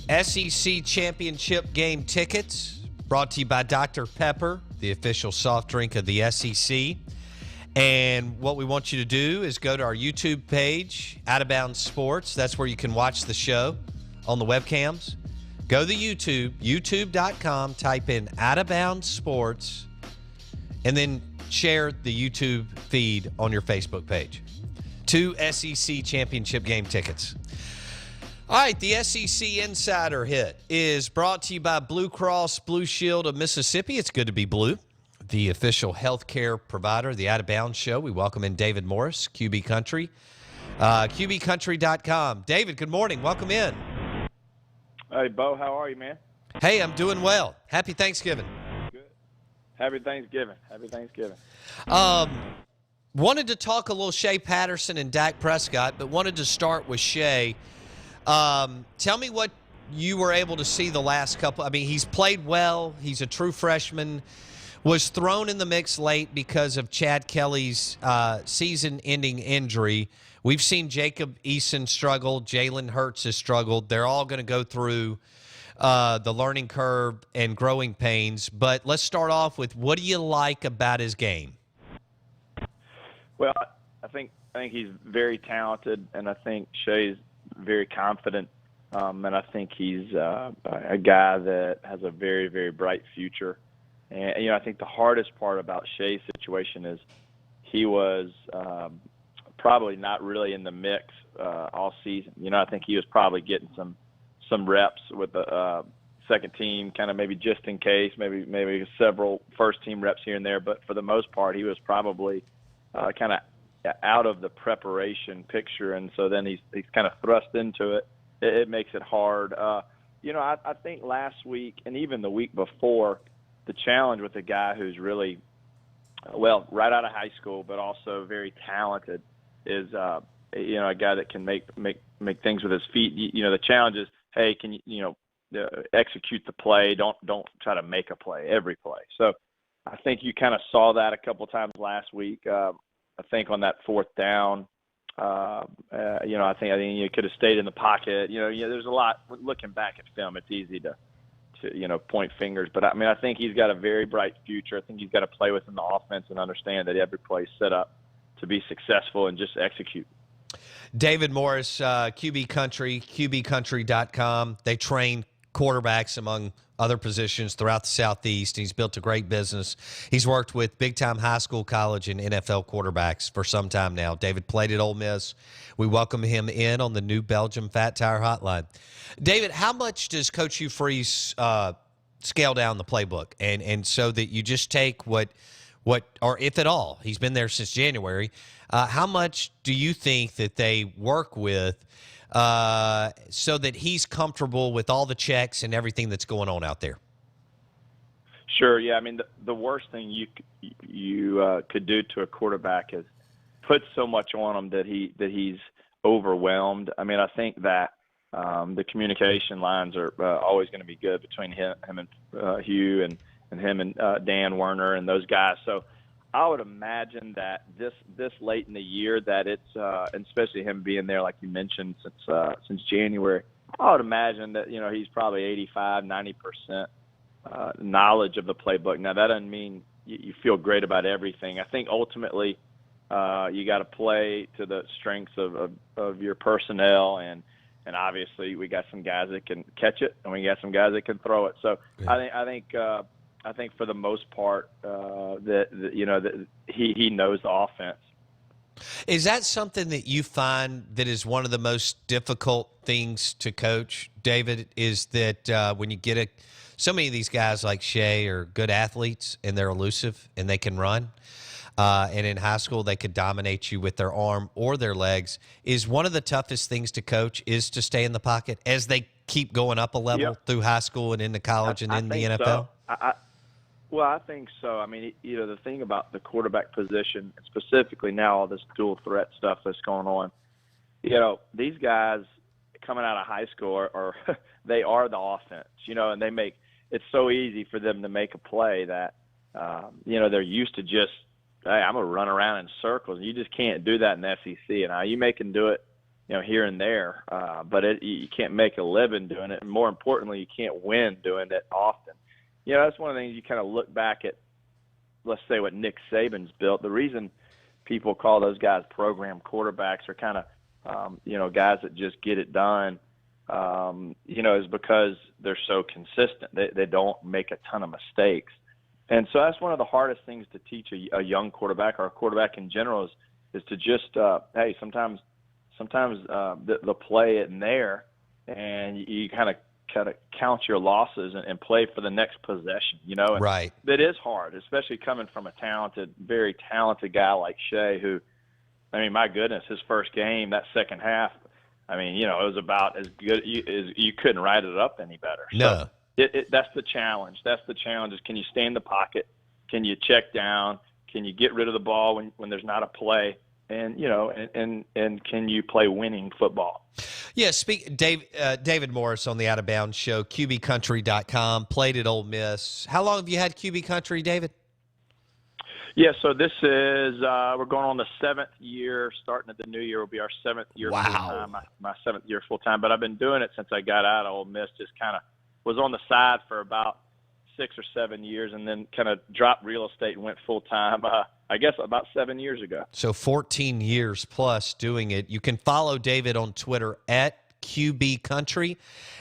SEC Championship game tickets brought to you by Dr. Pepper, the official soft drink of the SEC. And what we want you to do is go to our YouTube page, Out of Bounds Sports. That's where you can watch the show on the webcams. Go to YouTube, youtube.com, type in Out of Bounds Sports, and then share the YouTube feed on your Facebook page. 2 SEC Championship game tickets. All right, the SEC Insider Hit is brought to you by Blue Cross Blue Shield of Mississippi. It's good to be blue. The official healthcare provider, the Out of Bounds Show. We welcome in David Morris, QB Country, QBCountry.com. David, good morning. Welcome in. Hey, Bo, how are you, man? Hey, I'm doing well. Happy Thanksgiving. Good. Happy Thanksgiving. Happy Thanksgiving. Wanted to talk a little Shea Patterson and Dak Prescott, but wanted to start with Shea. Tell me what you were able to see the last couple. I mean, he's played well. He's a true freshman. Was thrown in the mix late because of Chad Kelly's season-ending injury. We've seen Jacob Eason struggle. Jalen Hurts has struggled. They're all going to go through the learning curve and growing pains. But let's start off with, what do you like about his game? Well, I think he's very talented, and I think Shea's very confident. And I think he's a guy that has a very, very bright future. And, I think the hardest part about Shea's situation is he was probably not really in the mix all season. I think he was probably getting some reps with the second team, kind of maybe just in case, maybe several first-team reps here and there. But for the most part, he was probably kind of out of the preparation picture. And so then he's kind of thrust into it. It makes it hard. I think last week and even the week before, the challenge with a guy who's really, right out of high school, but also very talented, is a guy that can make things with his feet. The challenge is, hey, can you execute the play? Don't try to make a play every play. So I think you kind of saw that a couple times last week. I think on that fourth down, I think you could have stayed in the pocket. There's a lot. Looking back at film, it's easy to point fingers. But, I think he's got a very bright future. I think he's got to play within the offense and understand that every play is set up to be successful and just execute. David Morris, QB Country, QBCountry.com. They train quarterbacks among other positions throughout the Southeast. He's built a great business. He's worked with big-time high school, college, and NFL quarterbacks for some time now. David played at Ole Miss. We welcome him in on the New Belgium Fat Tire Hotline. David, how much does Coach Hugh Freeze scale down the playbook, and so that you just take what, or if at all, he's been there since January, how much do you think that they work with so that he's comfortable with all the checks and everything that's going on out there? Sure. Yeah. The worst thing you could do to a quarterback is put so much on him that he's overwhelmed. I think that the communication lines are always going to be good between him and Hugh and him and Dan Werner and those guys. So I would imagine that this late in the year, that it's and especially him being there, like you mentioned, since January, I would imagine that he's probably 85-90% knowledge of the playbook. Now that doesn't mean you feel great about everything. I think ultimately you got to play to the strengths of your personnel, and obviously we got some guys that can catch it, and we got some guys that can throw it. So yeah. I think for the most part that he knows the offense. Is that something that you find that is one of the most difficult things to coach, David, is that when you get so many of these guys like Shea are good athletes and they're elusive and they can run, and in high school they could dominate you with their arm or their legs, is one of the toughest things to coach is to stay in the pocket as they keep going up a level through high school and into college and in the NFL? So. I think so. The thing about the quarterback position, specifically now all this dual threat stuff that's going on, these guys coming out of high school are they are the offense, and they make it's so easy for them to make a play that, they're used to just, hey, I'm going to run around in circles. You just can't do that in the SEC. And you can do it here and there. But you can't make a living doing it. And more importantly, you can't win doing it often. That's one of the things you kind of look back at, let's say what Nick Saban's built. The reason people call those guys program quarterbacks, or kind of, guys that just get it done, is because they're so consistent. They don't make a ton of mistakes. And so that's one of the hardest things to teach a young quarterback, or a quarterback in general, is to just, hey, sometimes they'll play it in there, and you kind of count your losses and play for the next possession, And right. That is hard, especially coming from a very talented guy like Shea, who, my goodness, his first game, that second half, it was about as good as you couldn't write it up any better. No. So that's the challenge. That's the challenge is, can you stay in the pocket? Can you check down? Can you get rid of the ball when there's not a play? And and can you play winning football? Yeah, David Morris on the Out of Bounds show, QBCountry.com, played at Ole Miss. How long have you had QB Country, David? Yeah, so this is we're going on the 7th year. Starting at the new year will be our 7th year full time. My 7th year full time, but I've been doing it since I got out of Ole Miss. Just kind of was on the side for about 6 or 7 years, and then kind of dropped real estate and went full time. I guess about 7 years ago. So 14 years plus doing it. You can follow David on Twitter at QB Country,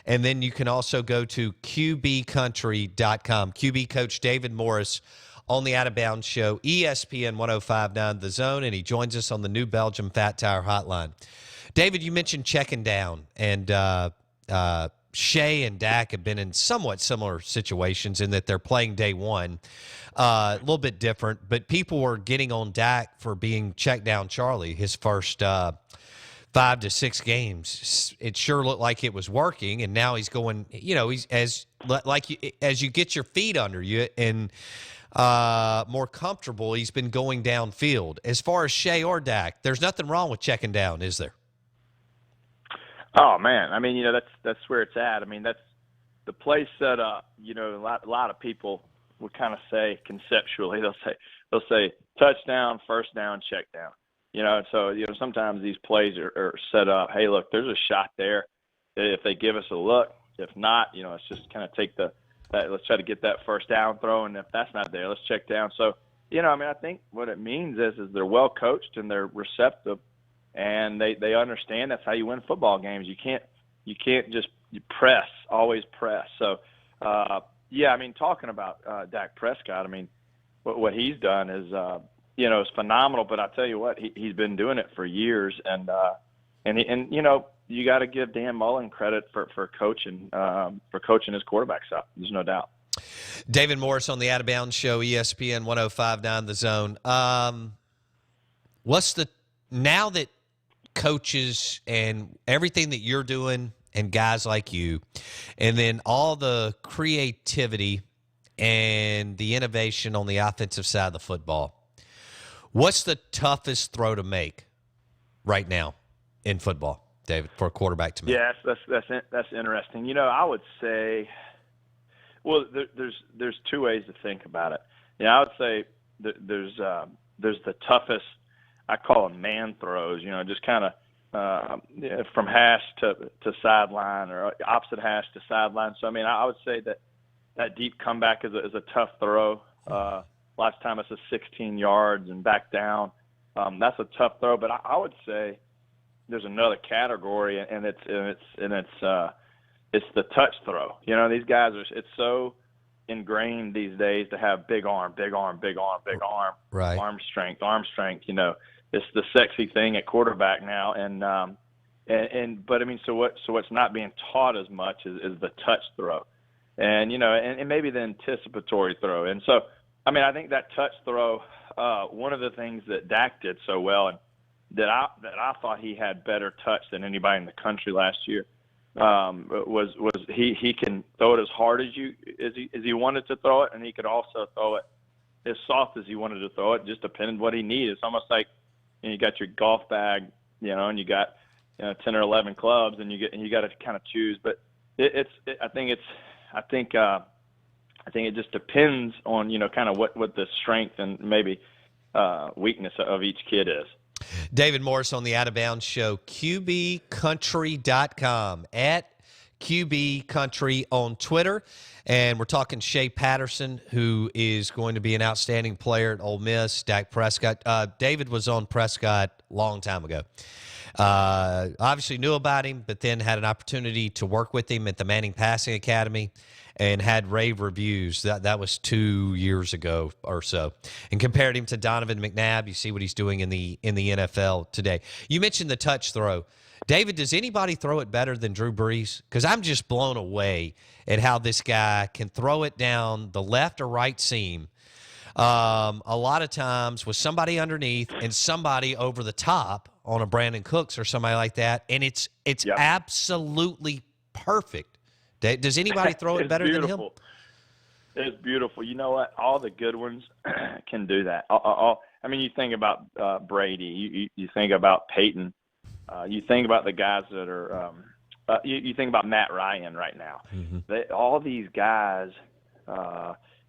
and then you can also go to QBCountry.com. QB coach David Morris on the Out of Bounds show, ESPN 105.9 The Zone, and he joins us on the New Belgium Fat Tire Hotline. David, you mentioned checking down, and Shea and Dak have been in somewhat similar situations in that they're playing day one. A little bit different, but people were getting on Dak for being check down Charlie his first 5 to 6 games. It sure looked like it was working, and now he's going, he's as you get your feet under you and more comfortable, he's been going downfield. As far as Shea or Dak, there's nothing wrong with checking down, is there? Oh man, that's where it's at. That's the play set up. A lot of people would kind of say conceptually, they'll say touchdown, first down, check down. So sometimes these plays are set up. Hey, look, there's a shot there. If they give us a look, if not, let's just kind of take let's try to get that first down throw, and if that's not there, let's check down. So I think what it means is they're well coached and they're receptive. And they understand that's how you win football games. You can't just always press. So, talking about Dak Prescott, what he's done is, is phenomenal. But I tell you what, he's been doing it for years, and you got to give Dan Mullen credit for coaching his quarterbacks up. There's no doubt. David Morris on the Out of Bounds show, ESPN 105.9 The Zone. Now that coaches and everything that you're doing and guys like you, and then all the creativity and the innovation on the offensive side of the football, what's the toughest throw to make right now in football, David, for a quarterback to make? Yes, that's interesting. I would say, well, there's two ways to think about it. I would say there's the toughest, I call them man throws, just kind of from hash to sideline, or opposite hash to sideline. So, I would say that deep comeback is a tough throw. Last time it's a 16 yards and back down. That's a tough throw. But I would say there's another category, and it's the touch throw. These guys it's so ingrained these days to have big arm, right. arm strength. It's the sexy thing at quarterback now, so what's not being taught as much is the touch throw, and maybe the anticipatory throw. And so, I think that touch throw, one of the things that Dak did so well, and that I thought he had better touch than anybody in the country last year, was he can throw it as hard as he wanted to throw it, and he could also throw it as soft as he wanted to throw it, just depending what he needed. It's almost like you got your golf bag, and you got 10 or 11 clubs, and you got to kind of choose. But I think it just depends on kind of what the strength and maybe weakness of each kid is. David Morris on the Out of Bounds Show, QBCountry.com, at QB Country on Twitter. And we're talking Shea Patterson, who is going to be an outstanding player at Ole Miss. Dak Prescott. David was on Prescott a long time ago. Obviously knew about him, but then had an opportunity to work with him at the Manning Passing Academy and had rave reviews. That was 2 years ago or so. And compared him to Donovan McNabb. You see what he's doing in the NFL today. You mentioned the touch throw. David, does anybody throw it better than Drew Brees? Because I'm just blown away at how this guy can throw it down the left or right seam a lot of times with somebody underneath and somebody over the top on a Brandon Cooks or somebody like that, and it's absolutely perfect. Does anybody throw it better than him? It's beautiful. You know what? All the good ones can do that. I mean, you think about Brady. You think about Peyton. You think about the guys that are you think about Matt Ryan right now. Mm-hmm. All these guys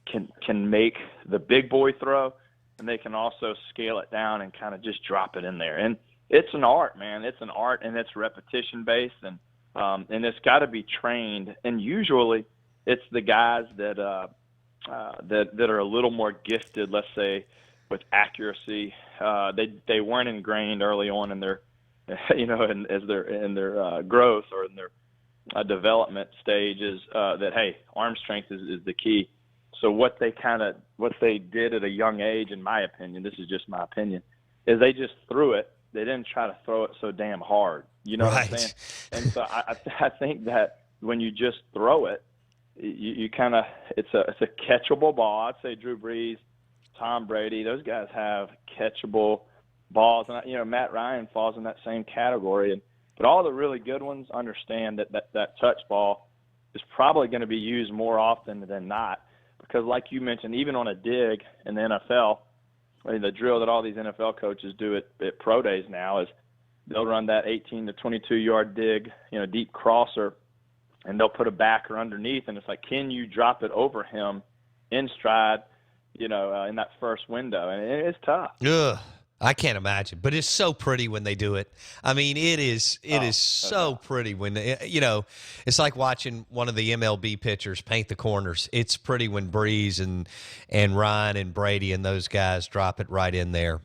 can make the big boy throw, and they can also scale it down and kind of just drop it in there. And it's an art, man. It's an art, and it's repetition based, and it's got to be trained. And usually, it's the guys that are a little more gifted, let's say, with accuracy. They weren't ingrained early on in their as they're in their growth or in their development stages, that hey, arm strength is the key. So what they did at a young age, in my opinion, this is just my opinion, is they just threw it. They didn't try to throw it so damn hard. You know what I'm saying? And so I think that when you just throw it, you kind of it's a catchable ball. I'd say Drew Brees, Tom Brady, those guys have catchable balls, and Matt Ryan falls in that same category. But all the really good ones understand that touch ball is probably going to be used more often than not, because like you mentioned, even on a dig in the NFL, I mean, the drill that all these NFL coaches do at pro days now is they'll run that 18 to 22 yard dig, deep crosser, and they'll put a backer underneath, and it's like, can you drop it over him in stride, in that first window? And it's tough. Ugh. I can't imagine, but it's so pretty when they do it. I mean, it is so pretty when it's like watching one of the MLB pitchers paint the corners. It's pretty when Breeze and Ryan and Brady and those guys drop it right in there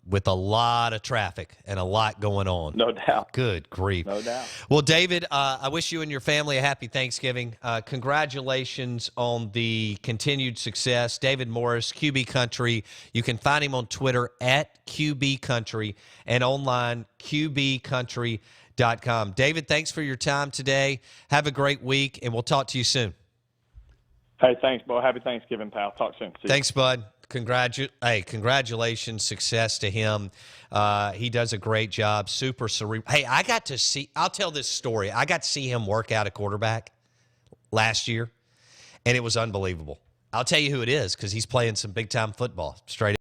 with a lot of traffic and a lot going on. No doubt. Good grief. No doubt. Well, David, I wish you and your family a happy Thanksgiving. Congratulations on the continued success. David Morris, QB Country. You can find him on Twitter at QB Country and online QBCountry.com. David, thanks for your time today. Have a great week, and we'll talk to you soon. Hey, thanks, Bo. Happy Thanksgiving, pal. Talk soon. See thanks, bud. Congratulations. Success to him. He does a great job. Super cerebral. Hey, I'll tell this story. I got to see him work out a quarterback last year, and it was unbelievable. I'll tell you who it is because he's playing some big-time football straight